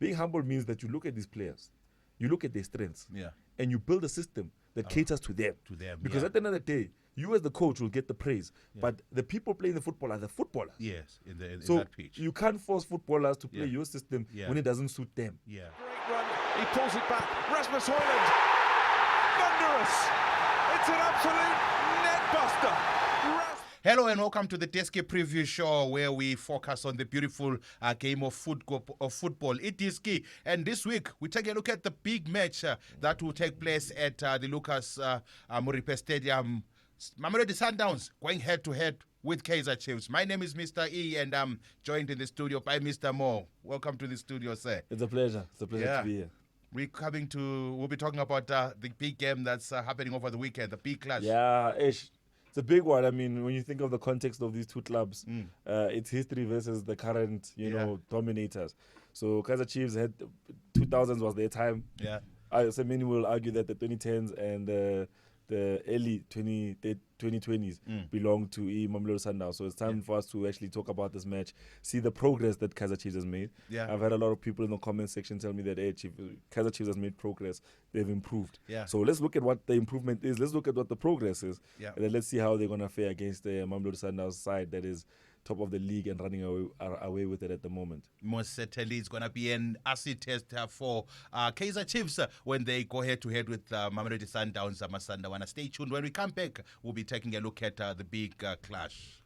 being humble means that you look at these players, you look at their strengths, and you build a system that caters to them. Because at the end of the day, you as the coach will get the praise, but the people playing the football are the footballers. Yes, in that pitch. You can't force footballers to play your system when it doesn't suit them. Great run. He pulls it back. Rasmus Højlund. Thunderous. It's an absolute net buster. Hello and welcome to the Diski Preview Show, where we focus on the beautiful game of football. It is key. And this week, we take a look at the big match that will take place at the Lucas Moripe Stadium. Mamelodi Sundowns going head-to-head with Kaizer Chiefs. My name is Mr. E, and I'm joined in the studio by Mr. Mo. Welcome to the studio, sir. It's a pleasure. It's a pleasure to be here. We'll be talking about the big game that's happening over the weekend, the big clash. Yeah, Ish. It's a big one. I mean, when you think of the context of these two clubs, it's history versus the current, dominators. So Kaizer Chiefs had 2000s was their time. Yeah. So many will argue that the 2010s and the early 2020s belong to Mamelodi Sundowns. So it's time for us to actually talk about this match, see the progress that Kaizer Chiefs has made. Yeah. I've had a lot of people in the comment section tell me that Kaizer Chiefs has made progress. They've improved. Yeah. So let's look at what the improvement is. Let's look at what the progress is. Yeah. And then let's see how they're going to fare against the Mamelodi Sundowns side that is top of the league and running away with it at the moment. Most certainly, it's going to be an acid test for Kaizer Chiefs when they go head-to-head with Mamelodi Sundowns, Masandawana. Stay tuned. When we come back, we'll be taking a look at the big clash.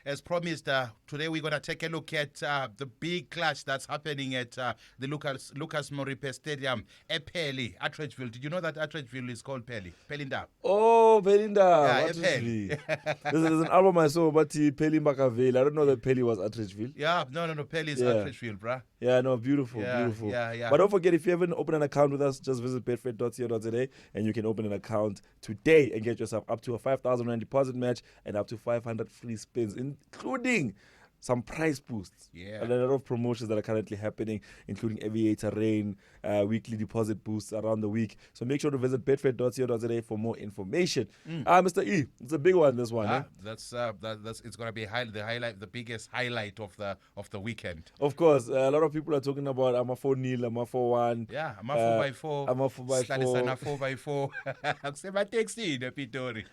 As promised, today we're going to take a look at the big clash that's happening at the Lucas Moripe Stadium, Epeli, Atteridgeville. Did you know that Atteridgeville is called Peli? Pelinda. Oh, Pelinda. Yeah, Epeli. There's an album I saw about Peli Mbakaville. I don't know that Peli was Atteridgeville. Yeah, no. Peli is Atteridgeville, bruh. Yeah, no, beautiful. Yeah. But don't forget, if you haven't opened an account with us, just visit betfred.co.za and you can open an account today and get yourself up to a 5,000 Rand deposit match and up to 500 free spins, including some price boosts. Yeah. And a lot of promotions that are currently happening, including Aviator Rain, weekly deposit boosts around the week. So make sure to visit betfred.co.za for more information. Mr. E, it's a big one, this one. That's it's going to be the biggest highlight of the weekend. Of course, a lot of people are talking about Ama 4-0, Ama 4-1. Yeah, Ama 4x4. Ama 4x4. 4x4.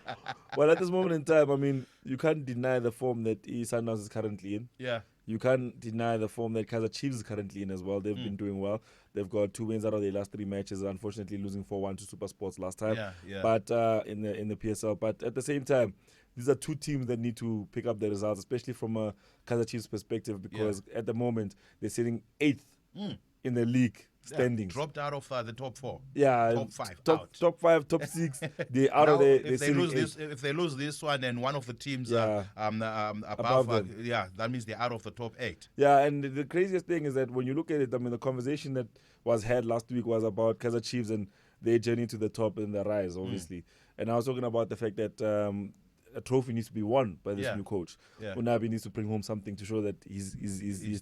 Well, at this moment in time, I mean, you can't deny the form that Sundowns is currently in. Yeah. You can't deny the form that Kaizer Chiefs is currently in as well. They've been doing well. They've got 2 wins out of their last 3 matches, unfortunately losing 4-1 to Super Sports last time. Yeah. But in the PSL. But at the same time, these are 2 teams that need to pick up the results, especially from a Kaizer Chiefs perspective, because at the moment they're sitting 8th in the league standings. Dropped out of the top 4. Yeah, top 5. Top 5, top 6. They're out of there. If they lose this one and one of the teams above them, that means they're out of the top 8. Yeah, and the craziest thing is that when you look at it, I mean, the conversation that was had last week was about Kaizer Chiefs and their journey to the top and the rise, obviously. And I was talking about the fact that a trophy needs to be won by this new coach. Yeah. Unabi needs to bring home something to show that his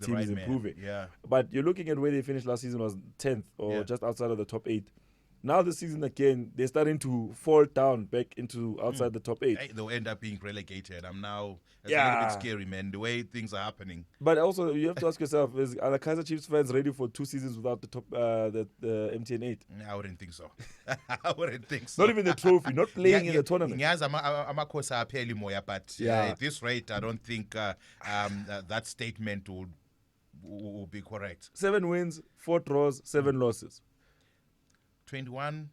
team is improving. Yeah. But you're looking at where they finished last season was 10th or just outside of the top 8. Now this season again, they're starting to fall down back into outside the top 8. They'll end up being relegated. It's a little bit scary, man, the way things are happening. But also, you have to ask yourself, are the Kaizer Chiefs fans ready for 2 seasons without the top, the MTN 8? I wouldn't think so. Not even the trophy, not playing in the tournament. Amakhosi, but at this rate, I don't think that statement will be correct. 7 wins, 4 draws, 7 losses. 21.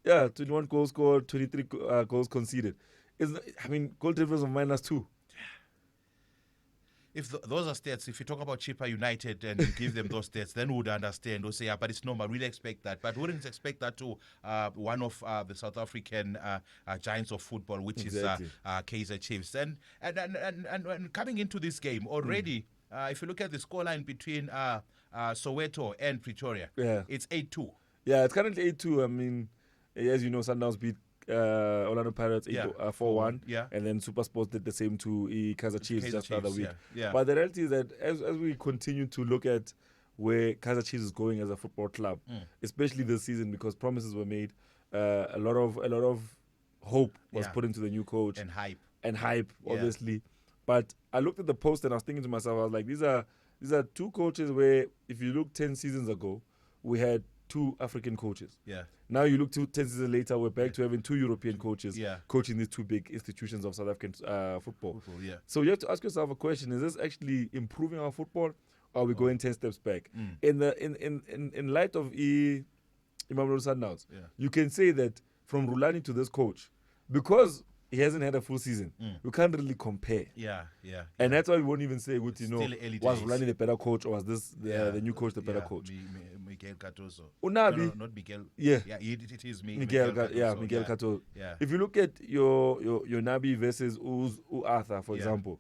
Yeah, 21 goals scored, 23 goals conceded. Goal difference of -2. If those are stats, if you talk about Chippa United and you give them those stats, then we would understand. We'll say, but it's normal. We really expect that. But we wouldn't expect that to one of the South African giants of football, which is Kaizer Chiefs. And coming into this game already, if you look at the scoreline between Soweto and Pretoria, it's 8-2. Yeah, it's currently 8-2. I mean, as you know, Sundowns beat Orlando Pirates 4-1. Yeah. And then Super Sports did the same to Kaizer Chiefs just the other week. Yeah. But the reality is that as we continue to look at where Kaizer Chiefs is going as a football club, especially this season, because promises were made, a lot of hope was put into the new coach and hype, obviously. But I looked at the post and I was thinking to myself, I was like, these are two coaches where if you look 10 seasons ago, we had 2 African coaches. Yeah. Now you look 10 seasons later, we're back to having 2 European coaches coaching these 2 big institutions of South African football. So you have to ask yourself a question: is this actually improving our football, or are we going 10 steps back? In light of Mamelodi Sundowns, you can say that from Rulani to this coach, because he hasn't had a full season, we can't really compare. And that's why we won't even say, was Rulani the better coach, or was this the new coach the better coach? Miguel Cardoso. Unabi. No, not Miguel. It is Miguel Cardoso. If you look at your Nabi versus Arthur, for example,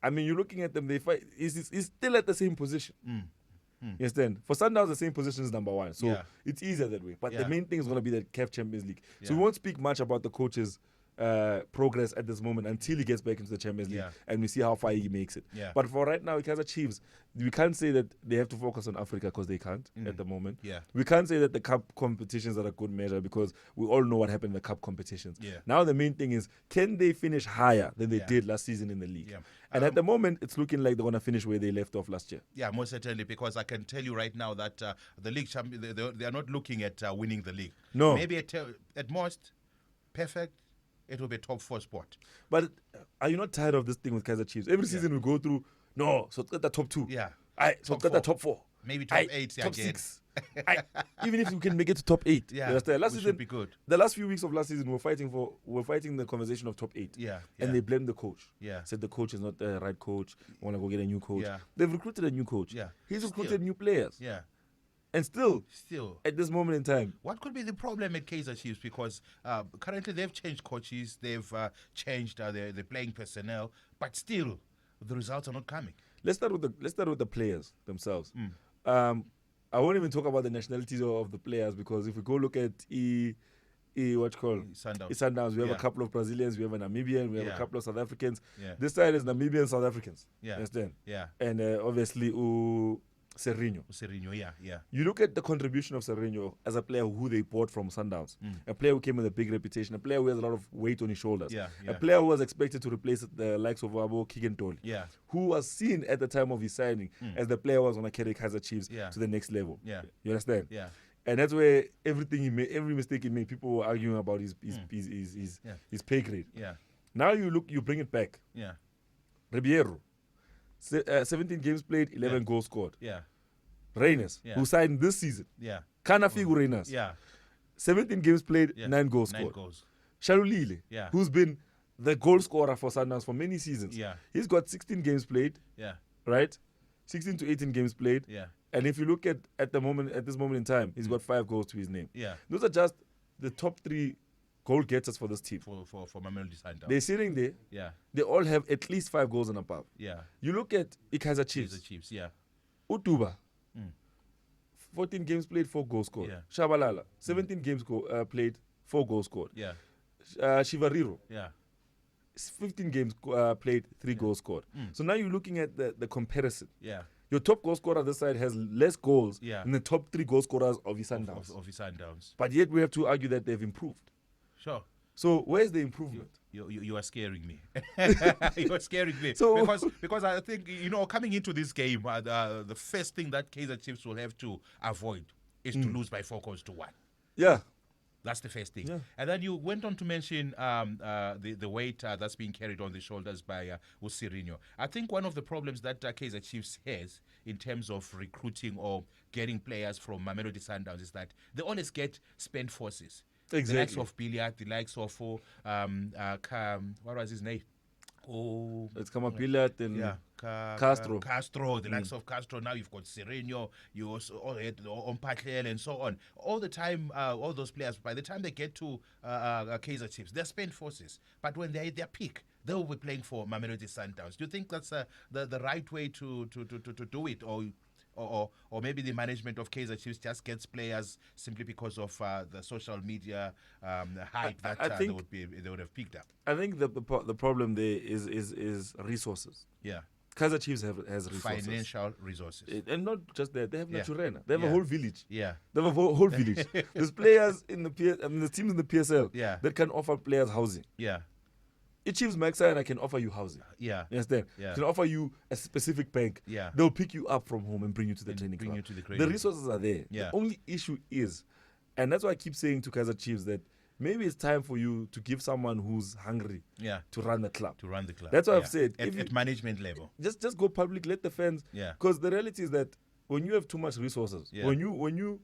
I mean, you're looking at them, they fight. He's still at the same position. You understand? For Sundowns, the same position is number 1. So it's easier that way. But the main thing is going to be the CAF Champions League. So we won't speak much about the coaches' progress at this moment until he gets back into the Champions League and we see how far he makes it. But for right now, Kaizer Chiefs, we can't say that they have to focus on Africa because they can't at the moment. We can't say that the cup competitions are a good measure because we all know what happened in the cup competitions. Now the main thing is, can they finish higher than they did last season in the league? And at the moment, it's looking like they're going to finish where they left off last year. Yeah, most certainly, because I can tell you right now that the league they are not looking at winning the league. No. Maybe at most, perfect, it will be a top 4 spot. But are you not tired of this thing with Kaizer Chiefs? Every season we go through, so it's got the top 2. So it's got the top 4. Maybe top 8 top again. 6. Even if we can make it to top 8. Last season, should be good. The last few weeks of last season, we were fighting the conversation of top 8. And they blamed the coach. Said the coach is not the right coach. Want to go get a new coach. They've recruited a new coach. He's recruited new players. And still, at this moment in time, what could be the problem at Kaizer Chiefs? Because currently they've changed coaches, they've changed their playing personnel, but still the results are not coming. Let's start with the players themselves. I won't even talk about the nationalities of the players, because if we go look at Sundowns, we have a couple of Brazilians, we have a Namibian, we have a couple of South Africans. This side is Namibian South Africans. Understand? And obviously Serrinho. You look at the contribution of Serrinho as a player who they bought from Sundowns, a player who came with a big reputation, a player who has a lot of weight on his shoulders, a player who was expected to replace the likes of Abo Kigentoli, who was seen at the time of his signing as the player who was going to carry Kaizer Chiefs to the next level. You understand? And that's where everything he made, every mistake he made, people were arguing about his pay grade. Now you bring it back. Ribeiro, 17 games played, 11 goals scored. Reyners, who signed this season. Kanafigu Reyners. 17 games played, 9 goals scored. Shalulile, who's been the goal scorer for Sundowns for many seasons. He's got 16 games played. Right? 16 to 18 games played. And if you look at this moment in time, he's got 5 goals to his name. Those are just the top 3 goal getters for this team. For Mamelodi Sundowns. They're sitting there. They all have at least 5 goals and above. You look at Kaizer Chiefs. Utuba, 14 games played, 4 goals scored. Shabalala, 17 games played, 4 goals scored. Shivariro, 15 games played, 3 goals scored. So now you're looking at the comparison. Your top goal scorer this side has less goals than the top 3 goal scorers of his Sundowns. But yet we have to argue that they've improved. Sure. So where's the improvement? You are scaring me. You are scaring me. Because I think, coming into this game, the first thing that Kaizer Chiefs will have to avoid is to lose by 4 goals to 1. That's the first thing. And then you went on to mention the weight that's being carried on the shoulders by Serrinho. I think one of the problems that Kaizer Chiefs has in terms of recruiting or getting players from Mamelodi Sundowns is that they always get spent forces. Exactly. The likes of Billiard, the likes of what was his name? It's Billiard and Castro, the likes of Castro. Now you've got Serrinho, you also had Ompatlel and so on. All the time, all those players, by the time they get to Kaizer Chiefs, they're spent forces. But when they're at their peak, they will be playing for Mamelodi Sundowns. Do you think that's the right way to do it, or maybe the management of Kaizer Chiefs just gets players simply because of the social media hype that they would have picked up? I think the problem there is resources. Kaizer Chiefs has resources. Financial resources. And not just that, they have Yeah. Naturena. They have Yeah. a whole village. Yeah. They have a whole village. There's players in the there's teams in the PSL Yeah. that can offer players housing. Yeah. Chiefs Maxa and I can offer you housing. Yeah. You understand? Yeah. Can offer you a specific bank. Yeah. They'll pick you up from home and bring you to the training bring club. you to the The training resources are there. Yeah. The only issue is, and that's why I keep saying to Kaizer Chiefs that maybe it's time for you to give someone who's hungry Yeah. to run the club. To run the club. That's what Yeah. I've said. At, If you- at management level. Just go public, let the fans. Yeah. Because the reality is that when you have too much resources, Yeah. when you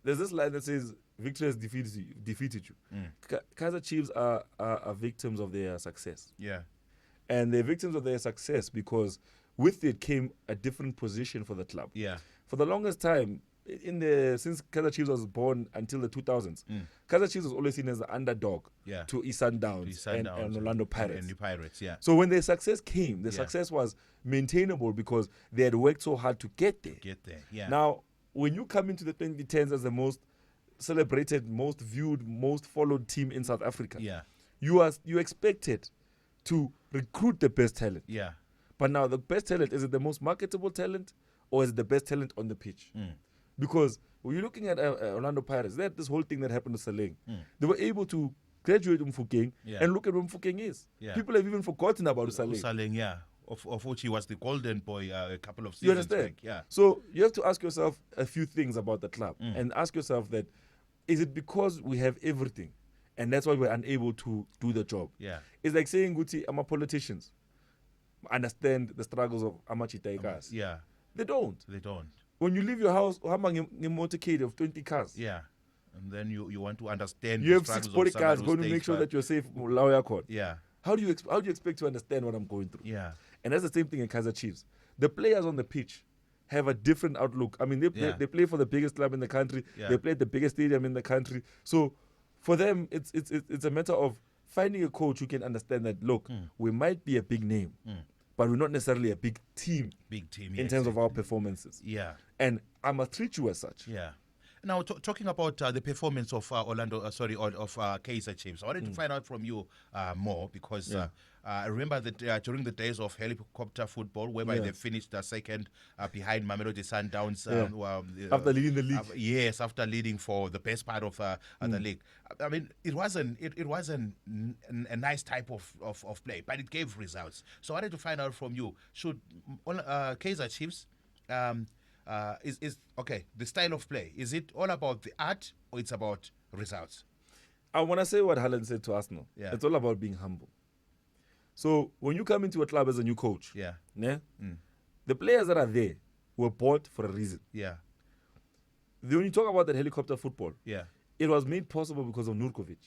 there's this line that says victory has defeated you. Kaizer Chiefs are victims of their success. Yeah. And they're victims of their success because with it came a different position for the club. Yeah. For the longest time, since Kaizer Chiefs was born until the 2000s, Kaizer Chiefs was always seen as the underdog Yeah. to Sundowns and Orlando Pirates. And the Pirates, yeah. So when their success came, the Yeah. success was maintainable because they had worked so hard to get there. Get there. Yeah. Now, when you come into the 2010s as the most celebrated, most viewed, most followed team in South Africa, Yeah. you expected to recruit the best talent. Yeah. But now the best talent, is it the most marketable talent or is it the best talent on the pitch? Because when you're looking at Orlando Pirates, they had this whole thing that happened to Saleng. They were able to graduate Mfokeng Yeah. and look at where Mfokeng is. Yeah. People have even forgotten about Saleng. Saleng, yeah. Of which he was the golden boy a couple of You seasons understand? back. Yeah. So you have to ask yourself a few things about the club and ask yourself that, is it because we have everything and that's why we're unable to do the job? Yeah. It's like saying, Guti, I'm a politicians understand the struggles of Amachitaikas. Yeah. They don't. They don't. When you leave your house, you have a motorcade of 20 cars. Yeah. And then you want to understand You the have struggles 6 of bodyguards someone who going to stays make sure back. that you're safe. Lawyer court. Yeah. How do you expect to understand what I'm going through? Yeah. And that's the same thing in Kaizer Chiefs. The players on the pitch have a different outlook. I mean, they play for the biggest club in the country. Yeah. They play at the biggest stadium in the country. So for them, it's a matter of finding a coach who can understand that, look, we might be a big name, but we're not necessarily a big team Big team. in yes. terms of our performances. Yeah. And I must treat you as such. Yeah. Now, talking about the performance of Kaizer Chiefs, I wanted to find out from you more because I remember that during the days of helicopter football, whereby they finished second behind Mamelodi Sundowns After leading the league. yes, after leading for the best part of the league. I mean, it wasn't a nice type of play, but it gave results. So I wanted to find out from you: should Kaizer Chiefs is okay? The style of play, is it all about the art or it's about results? I want to say what Haaland said to Arsenal. Yeah. It's all about being humble. So when you come into a club as a new coach, Yeah. the players that are there were bought for a reason. Yeah. When you talk about that helicopter football, Yeah. it was made possible because of Nurkovic.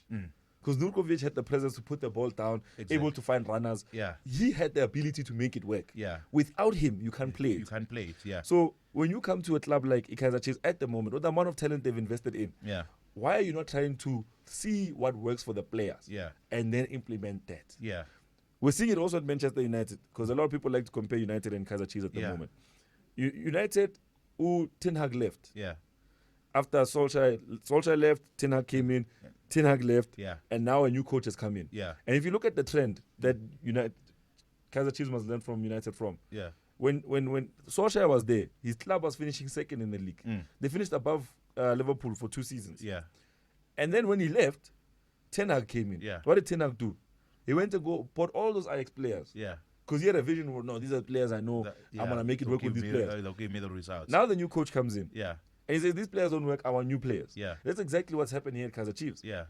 Because Nurkovic had the presence to put the ball down, Exactly. able to find runners. Yeah. He had the ability to make it work. Yeah. Without him, you can't play it. You can't play it. Yeah. So when you come to a club like Kaizer Chiefs at the moment, with the amount of talent they've invested in, Yeah. why are you not trying to see what works for the players Yeah. and then implement that? Yeah. We're seeing it also at Manchester United because a lot of people like to compare United and Kaizer Chiefs at the Yeah. moment. United, Ten Hag left. Yeah. After Solskjaer left, Ten Hag came in, Ten Hag left, Yeah. and now a new coach has come in. Yeah. And if you look at the trend that Kaizer Chiefs must learn from United from, Yeah. when Solskjaer was there, his club was finishing second in the league. They finished above Liverpool for 2 seasons. Yeah. And then when he left, Ten Hag came in. Yeah. What did Ten Hag do? He went to go bought all those Ajax players. Yeah. Because he had a vision, no, these are players I know, Yeah. I'm going to make it They'll work with give these me- players. They'll give me the results. Now the new coach comes in. Yeah. And he says, these players don't work, I want new players. Yeah. That's exactly what's happened here at Kaizer Chiefs. Yeah.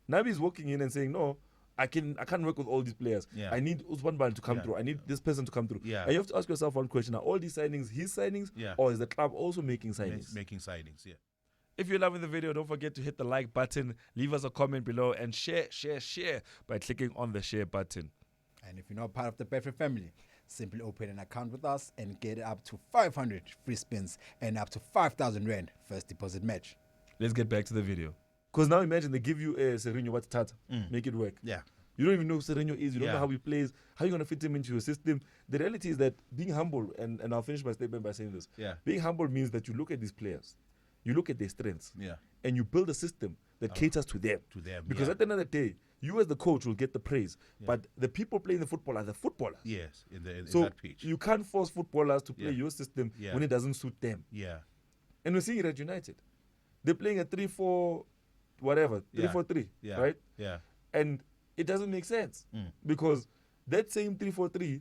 Nabi's walking in and saying, no, I can't work with all these players. Yeah. I need Usman Ban to come Yeah. through. I need this person to come through. Yeah. And you have to ask yourself one question. Are all these signings his signings? Yeah. Or is the club also making signings? Making signings. Yeah. If you're loving the video, don't forget to hit the like button, leave us a comment below, and share by clicking on the share button. And if you're not part of the Betfred family, simply open an account with us and get up to 500 free spins and up to 5,000 Rand first deposit match. Let's get back to the video. Because now imagine they give you a Sereno, what's Tata, make it work. Yeah. You don't even know who Sereno is. You don't Yeah. know how he plays. How are you going to fit him into your system? The reality is that being humble, and I'll finish my statement by saying this. Yeah. Being humble means that you look at these players, you look at their strengths, Yeah. and you build a system that caters to them. To them. Because yeah. at the end of the day, you as the coach will get the praise, but the people playing the football are the footballers. Yes, in So that pitch. you can't force footballers to play your system when it doesn't suit them. Yeah. And we're seeing it at United. They're playing a 3-4, whatever, 3-4-3, right? Yeah. And it doesn't make sense because that same 3-4-3,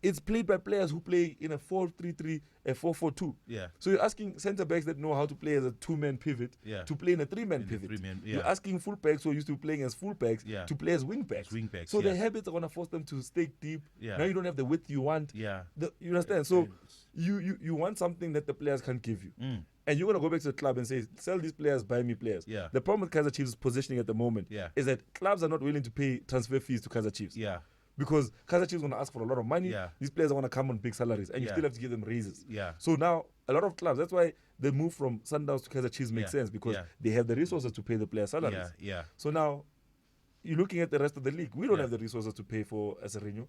it's played by players who play in a 4-3-3, a 4-4-2. Yeah. So you're asking centre backs that know how to play as a 2-man pivot to play in a 3-man pivot. You're asking full backs who are used to playing as full backs to play as wing backs. So their habits are going to force them to stay deep. Now you don't have the width you want. Yeah. You understand? So you want something that the players can't give you. And you're going to go back to the club and say, sell these players, buy me players. Yeah. The problem with Kaizer Chiefs' positioning at the moment is that clubs are not willing to pay transfer fees to Kaizer Chiefs. Yeah. Because Kaizer Chiefs is going to ask for a lot of money. Yeah. These players are going to come on big salaries, and you still have to give them raises. Yeah. So now, a lot of clubs, that's why the move from Sundowns to Kaizer Chiefs makes sense, because they have the resources to pay the players' salaries. Yeah. So now, you're looking at the rest of the league. We don't have the resources to pay for Aserino.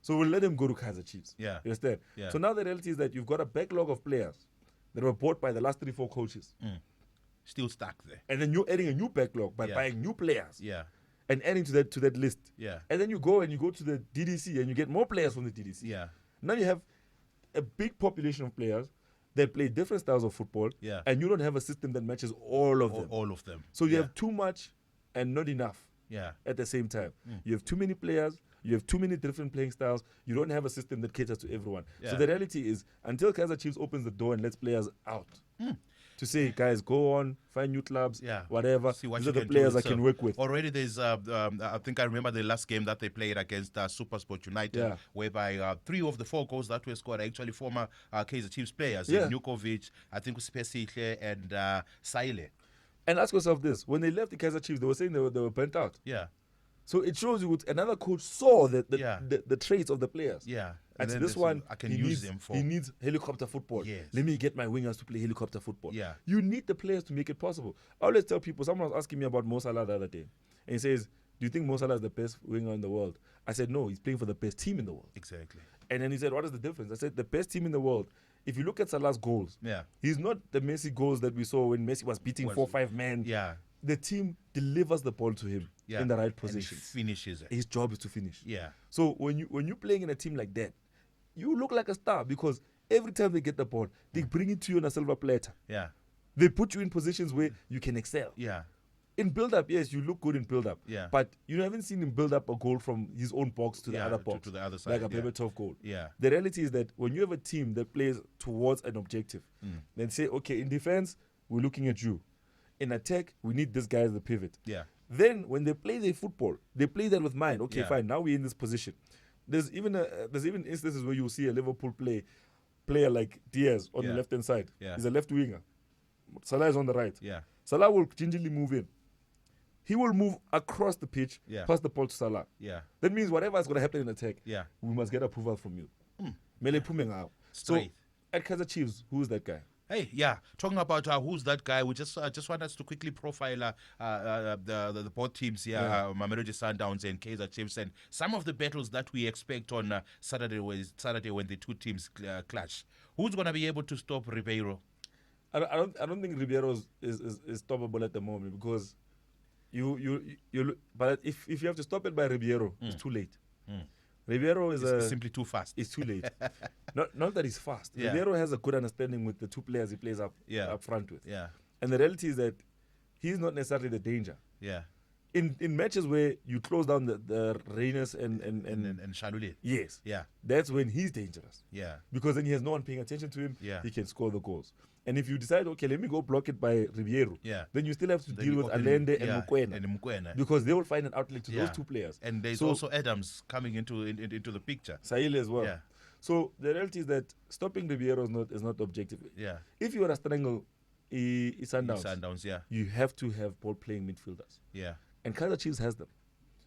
So we'll let them go to Kaizer Chiefs. Yeah. You understand? Yeah. So now the reality is that you've got a backlog of players that were bought by the last 3-4 coaches. Still stuck there. And then you're adding a new backlog by buying new players. Yeah. And adding to that list. Yeah. And then you go to the DDC and you get more players from the DDC. Yeah. Now you have a big population of players that play different styles of football. Yeah. And you don't have a system that matches all of them. All of them. So you have too much and not enough at the same time. You have too many players. You have too many different playing styles. You don't have a system that caters to everyone. So the reality is, until Kaizer Chiefs opens the door and lets players out, to say, guys, go on, find new clubs, whatever. See what These you are the can players do I can work with. Already there's, I think I remember the last game that they played against SuperSport United, whereby 3 of the 4 goals that were scored are actually former Kaizer Chiefs players. Nukovic, I think Sihle and Saile. And ask yourself this, when they left the Kaizer Chiefs, they were saying they were burnt out. Yeah. So it shows you another coach saw the traits of the players. Yeah. And this one, I can use them for. He needs helicopter football. Yes. Let me get my wingers to play helicopter football. Yeah. You need the players to make it possible. I always tell people, someone was asking me about Mo Salah the other day. And he says, do you think Mo Salah is the best winger in the world? I said, no, he's playing for the best team in the world. Exactly. And then he said, what is the difference? I said, the best team in the world, if you look at Salah's goals, he's not the Messi goals that we saw when Messi was beating 4-5 men. Yeah. The team delivers the ball to him in the right position. Finishes it. His job is to finish. Yeah. So when you're playing in a team like that, you look like a star because every time they get the ball, they bring it to you on a silver platter. Yeah. They put you in positions where you can excel. Yeah. In build-up, yes, you look good in build-up. Yeah. But you haven't seen him build up a goal from his own box to the other box. To the other side. Like a Berbatov goal. Yeah. The reality is that when you have a team that plays towards an objective, then say, okay, in defense, we're looking at you. In attack, we need this guy as the pivot. Yeah. Then when they play their football, they play that with mind. Okay, fine. Now we're in this position. There's even instances where you see a Liverpool player like Diaz on the left hand side. Yeah. He's a left winger. Salah is on the right. Yeah. Salah will gingerly move in. He will move across the pitch, pass the ball to Salah. Yeah. That means whatever is going to happen in attack, we must get approval from you. Mele Pumengao. So at Kaizer Chiefs, who's that guy? Hey, talking about who's that guy, we just want us to quickly profile the both teams here, Mamelodi Sundowns and Kaizer Chiefs, and some of the battles that we expect on Saturday when the two teams clash. Who's going to be able to stop Ribeiro? I don't think Ribeiro is stoppable at the moment because but if you have to stop it by Ribeiro, it's too late. Ribeiro is simply too fast. It's too late. not that he's fast. Ribeiro has a good understanding with the two players he plays up front with. Yeah. And the reality is that he's not necessarily the danger. Yeah. In matches where you close down the Reyners and Shalule. Yes. Yeah. That's when he's dangerous. Yeah. Because then he has no one paying attention to him. Yeah. He can score the goals. And if you decide, okay, let me go block it by Ribeiro, then you still have to deal with Allende and Mukwena. Because they will find an outlet to those two players. And there's also Adams coming into the picture. Sahil as well. Yeah. So the reality is that stopping Ribeiro is not the objective. Yeah. If you want to strangle Sundowns, you have to have ball-playing midfielders. Yeah. And Kaizer Chiefs has them.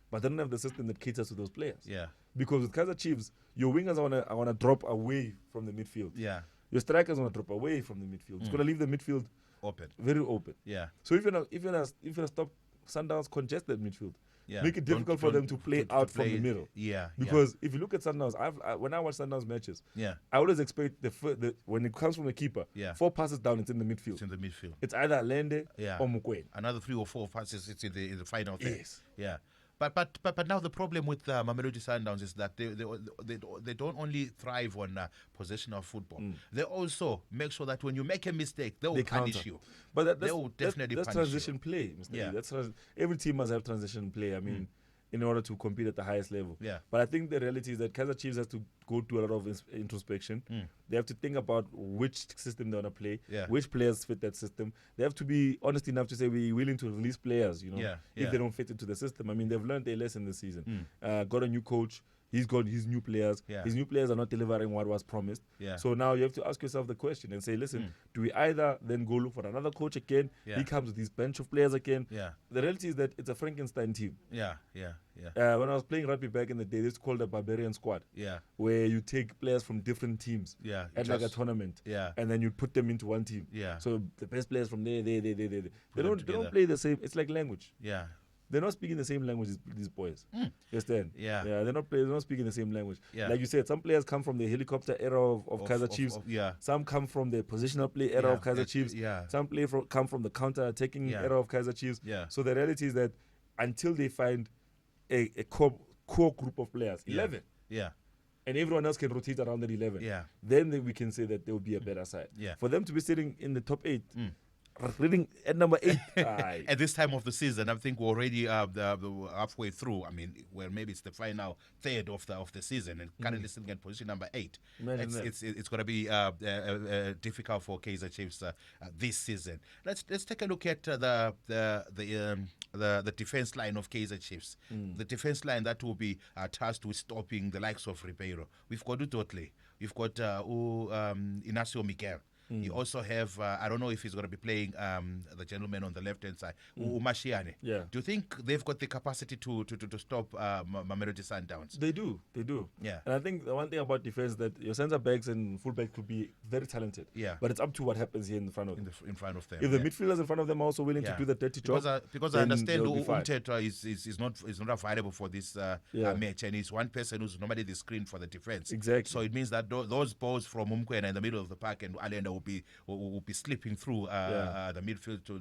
But they don't have the system that caters to those players. Yeah. Because with Kaizer Chiefs, your wingers are gonna drop away from the midfield. Yeah. Your strikers want to drop away from the midfield. It's going to leave the midfield very open. Yeah. So if you're gonna stop Sundowns congested midfield, make it difficult for them to play out from the middle. Yeah. Because if you look at Sundowns, when I watch Sundowns matches, I always expect when it comes from the keeper, 4 passes down, it's in the midfield. It's in the midfield. It's either Allende or Mukwena. Another 3 or 4 passes, it's in the final thing. Yes. Yeah. But now the problem with Mamelodi Sundowns is that they don't only thrive on possession of football. They also make sure that when you make a mistake, they will punish counter. you. But they will definitely that's punish transition you. play, Mr. Yeah. Lee. Every team must have transition play. I mean, in order to compete at the highest level. Yeah. But I think the reality is that Kaizer Chiefs has to go to a lot of introspection. They have to think about which system they want to play, which players fit that system. They have to be honest enough to say we're willing to release players, if they don't fit into the system. I mean, they've learned their lesson this season. Got a new coach. He's got his new players. Yeah. His new players are not delivering what was promised. Yeah. So now you have to ask yourself the question and say, listen, do we either then go look for another coach again? Yeah. He comes with his bench of players again. Yeah. The reality is that it's a Frankenstein team. Yeah. When I was playing rugby back in the day, this is called a barbarian squad. Yeah. Where you take players from different teams Yeah. at like a tournament. Yeah. And then you put them into one team. Yeah. So the best players from there. They them don't together. play the same. It's like language. Yeah. They're not speaking the same language, these boys. You understand? Yeah. They're not speaking the same language. Yeah. Like you said, some players come from the helicopter era of Kaizer Chiefs. Yeah. Some come from the positional play era of Kaizer Chiefs. Yeah. Some come from the counter-attacking era of Kaizer Chiefs. Yeah. So the reality is that until they find a core group of players, 11, Yeah. and everyone else can rotate around that 11, Yeah. then we can say that they will be a better side. Yeah. For them to be sitting in the top 8, reading at number 8, aye. At this time of the season, I think we're already halfway through. I mean, well, maybe it's the final third of the season, and currently sitting at position number 8. Imagine that. It's going to be difficult for Kaizer Chiefs this season. Let's take a look at the defense line of Kaizer Chiefs. The defense line that will be tasked with stopping the likes of Ribeiro. We've got Udotle. We've got Inacio Miguel. You also have, I don't know if he's going to be playing the gentleman on the left-hand side, Umashiane. Yeah. Do you think they've got the capacity to stop Mamelodi Sundowns? They do. Yeah. And I think the one thing about defense is that your centre backs and full backs could be very talented. Yeah. But it's up to what happens here in front of them. In front of them. If the midfielders in front of them are also willing to do the dirty job, because I then understand they'll be fine. Umthetwa is not available for this match, and he's one person who's normally the screen for the defense. Exactly. So it means that those balls from Umkwena in the middle of the park and Allende will be slipping through the midfield to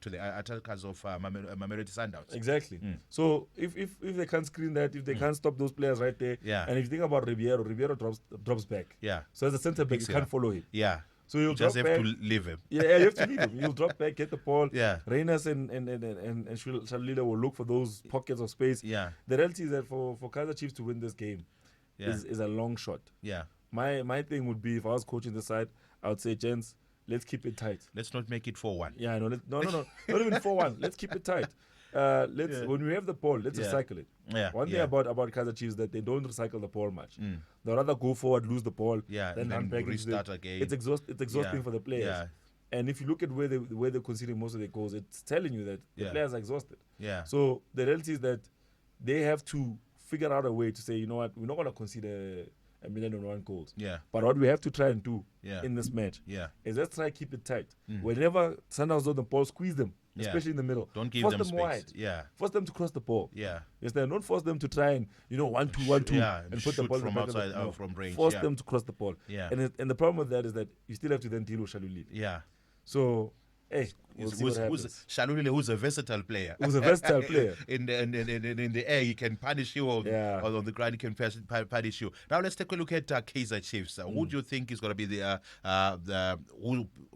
the attackers of Mamelodi Sundowns. Exactly. So if they can't screen that, if they can't stop those players right there, and if you think about Ribeiro drops back. Yeah. So as a centre back, you can't follow him. Yeah. So you'll just drop have back. to leave him. Yeah, you have to leave him. You'll drop back, get the ball. Yeah. Reyners and Shalila will look for those pockets of space. Yeah. The reality is that for Kaizer Chiefs to win this game is a long shot. Yeah. My thing would be, if I was coaching the side, I would say, gents, let's keep it tight. Let's not make it 4-1. Yeah, no, not even 4-1. Let's keep it tight. When we have the ball, let's recycle it. Yeah. One thing about Kaizer Chiefs is that they don't recycle the ball much. They rather go forward, lose the ball, then run back, restart again. It's exhausting for the players. Yeah. And if you look at where they're conceding most of their goals, it's telling you that the players are exhausted. Yeah. So the reality is that they have to figure out a way to say, you know what, we're not going to concede a 1,000,001 goals. Yeah. But what we have to try and do in this match is let's try to keep it tight. Whenever Sundowns on the ball, squeeze them, especially in the middle. Don't give force them them space. wide. Yeah. Force them to cross the ball. Yeah. Yes, then don't force them to try and 1-2 and put the ball from in the back of outside the, no. from range. Force them to cross the ball. Yeah. And the problem with that is that you still have to then deal with Shalulile. Yeah. So, hey, we'll see what happens. Shalulile, who's a versatile player. Who's a versatile player. in the air, he can punish you, or on the ground, he can punish you. Now let's take a look at Kaizer Chiefs. Who do you think is going to be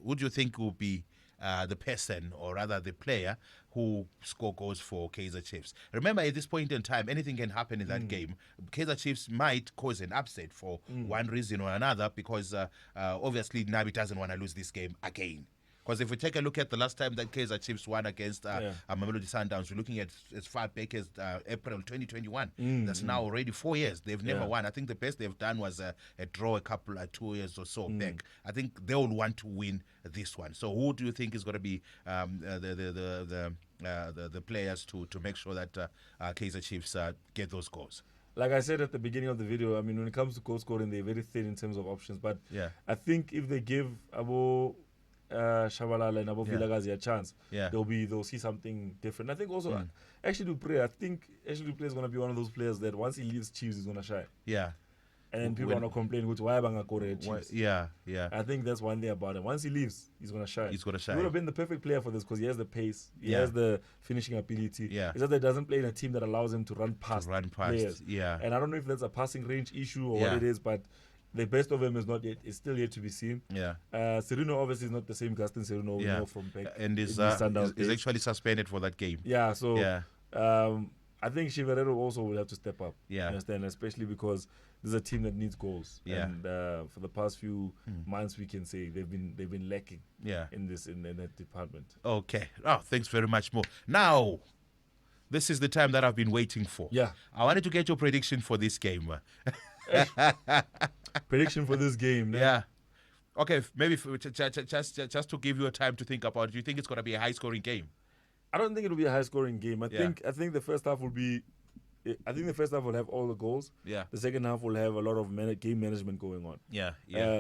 who do you think will be the person, or rather the player, who score goals for Kaizer Chiefs? Remember, at this point in time, anything can happen in that game. Kaizer Chiefs might cause an upset for one reason or another, because obviously Nabi doesn't want to lose this game again. Because if we take a look at the last time that Kaizer Chiefs won against Mamelodi Sundowns, we're looking at as far back as April 2021. That's now already 4 years. They've never won. I think the best they've done was a draw 2 years or so back. I think they will want to win this one. So who do you think is going to be the players to make sure that Kaizer Chiefs get those goals? Like I said at the beginning of the video, I mean, when it comes to goal scoring, they're very thin in terms of options. But I think if they give Shabalala and Abo Vilakazi a chance, they'll see something different. I think also Ashley Dupré, I think Ashley Dupré is going to be one of those players that once he leaves Chiefs, he's going to shine. Yeah. And then people are not complaining, which why banga go red Chiefs. Yeah. I think that's one thing about him. Once he leaves, he's gonna shine. He's gonna He shine. would have been the perfect player for this because he has the pace, he Yeah. has the finishing ability. Yeah. It's just that he doesn't play in a team that allows him to run past players. Yeah. And I don't know if that's a passing range issue or Yeah. what it is, but the best of him is still yet to be seen. Yeah. Serino obviously is not the same Gaston Serino we know from back. And is Sundowns days. actually suspended for that game. Yeah, so Yeah. I think Chiverero also will have to step up. Yeah. You understand? Especially because this is a team that needs goals. Yeah. And for the past few months, we can say they've been lacking. Yeah. In that department. Okay. Oh, thanks very much, Mo. Now, this is the time that I've been waiting for. Yeah. I wanted to get your prediction for this game. Prediction for this game. Yeah. Okay, maybe just to give you a time to think about it, do you think it's going to be a high-scoring game? I don't think it'll be a high-scoring game. I Yeah. think the first half will be. I think the first half will have all the goals. Yeah. The second half will have a lot of game management going on. Yeah.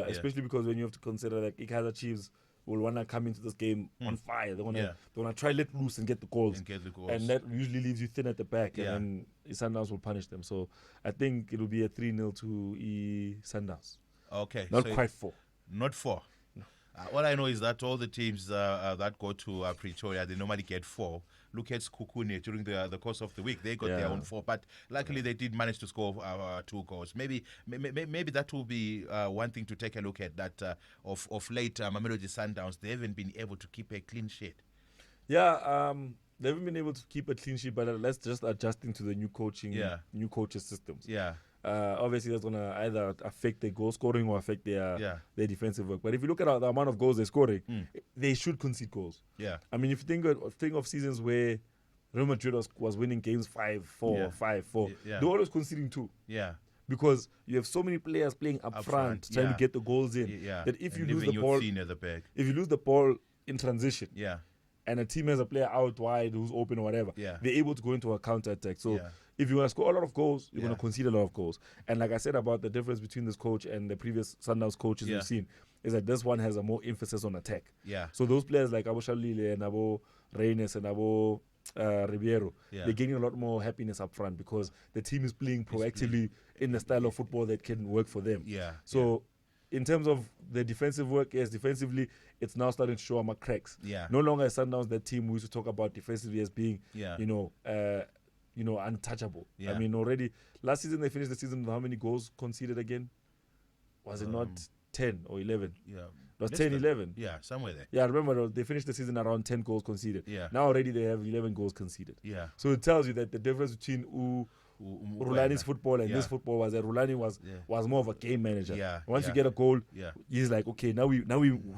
Especially because when you have to consider that Kaizer Chiefs will want to come into this game on fire. They want to try let loose and get the goals. And that usually leaves you thin at the back. Yeah. And then Sundowns will punish them. So I think it'll be a 3-0 to Sundowns. Okay. Not quite 4. Not 4. No. All I know is that all the teams that go to Pretoria, they normally get 4. Look at Kukune during the course of the week. They got their own 4. But luckily they did manage to score 2 goals. Maybe that will be one thing to take a look at. That of late, Mamelodi Sundowns, they haven't been able to keep a clean sheet. Yeah, they haven't been able to keep a clean sheet, but let's just adjusting to the new new coaches systems. Yeah. Obviously, that's gonna either affect their goal scoring or affect their defensive work. But if you look at the amount of goals they're scoring, they should concede goals. Yeah. I mean, if you think of seasons where Real Madrid was winning games 5-4, 5-4, they're always conceding 2. Yeah. Because you have so many players playing up front trying to get the goals in. That if you lose the ball, if you lose the ball in transition, and a team has a player out wide who's open or whatever, they're able to go into a counter attack. So if you want to score a lot of goals, you're going to concede a lot of goals. And like I said about the difference between this coach and the previous Sundowns coaches we've seen, is that this one has a more emphasis on attack. Yeah. So those players like Abo Shalile and Abo Reynes and Abo Ribeiro, they're getting a lot more happiness up front because the team is playing proactively in the style of football that can work for them. Yeah. So in terms of the defensive work, yes, defensively, it's now starting to show up cracks. Yeah. No longer is Sundowns that team we used to talk about defensively as being, untouchable. Yeah. I mean, already last season they finished the season with how many goals conceded again? Was it not 10 or 11? Yeah. It was 10, 11. Yeah, somewhere there. Yeah, I remember they finished the season around 10 goals conceded. Yeah. Now already they have 11 goals conceded. Yeah. So it tells you that the difference between Rulani's football and this football was that Rulani was more of a game manager. Yeah. Once you get a goal, he's like, okay, now we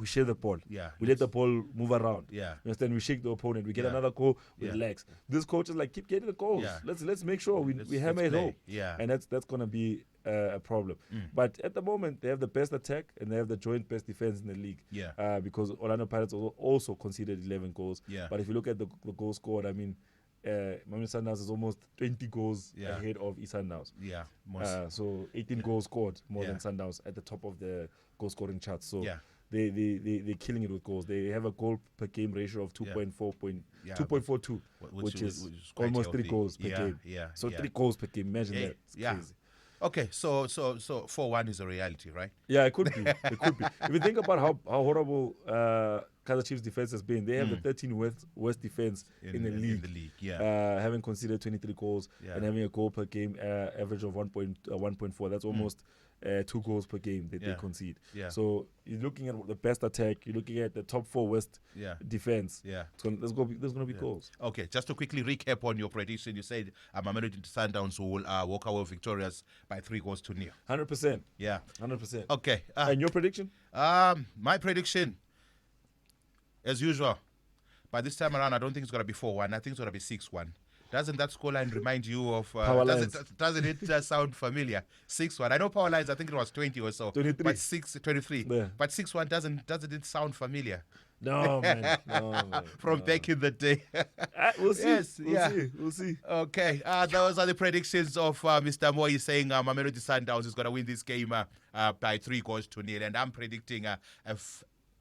share the ball. Yeah. We let the ball move around. Yeah. You understand? We shake the opponent. We get another goal. We relax. This coach is like, keep getting the goals. Yeah. Let's make sure we hammer it home. Yeah. And that's gonna be a problem. But at the moment, they have the best attack and they have the joint best defense in the league. Yeah. Because Orlando Pirates also conceded 11 goals. Yeah. But if you look at the goals scored, I mean, Mamelodi Sundowns is almost 20 goals ahead of Sundowns. Yeah. So 18 goals scored more than Sundowns at the top of the goal scoring charts. So they're killing it with goals. They have a goal per game ratio of 2.42, which is almost healthy. 3 goals per game. Yeah. So 3 goals per game. Imagine that. It's crazy. Okay, so 4-1 is a reality, right? Yeah, it could be. It could be. If you think about how horrible Kaizer Chiefs defense has been, they have the 13th worst defense in the league. Having conceded 23 goals and having a goal per game average of 1.4. That's almost 2 goals per game that they concede. Yeah. So you're looking at the best attack. You're looking at the top 4 worst defense. Yeah. There's going to be goals. Okay, just to quickly recap on your prediction, you said Mamelodi Sundowns will walk away victorious by 3-0. 100%. Yeah. 100%. Okay. And your prediction? My prediction, as usual, by this time around, I don't think it's going to be 4-1. I think it's going to be 6-1. Doesn't that scoreline remind you of... doesn't it sound familiar? 6-1. I know power lines, I think it was 20 or so. 23. But 23. Yeah. But 6-1 doesn't it sound familiar? No, man. From back in the day. We'll see. Yes, We'll see. Okay. Those are the predictions of Mr. Moy saying Mamelodi Sundowns is going to win this game by 3-0. And I'm predicting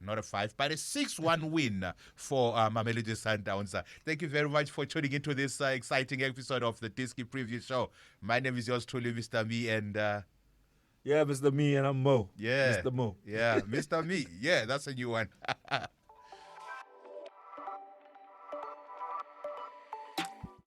not a 5, but a 6-1 win for Mamelodi Sundowns. Thank you very much for tuning into this exciting episode of the Diski Preview Show. My name is yours truly, Mr. Me, and... Yeah, Mr. Me, and I'm Mo. Yeah. Mr. Mo. Yeah, Mr. Me. Yeah, that's a new one.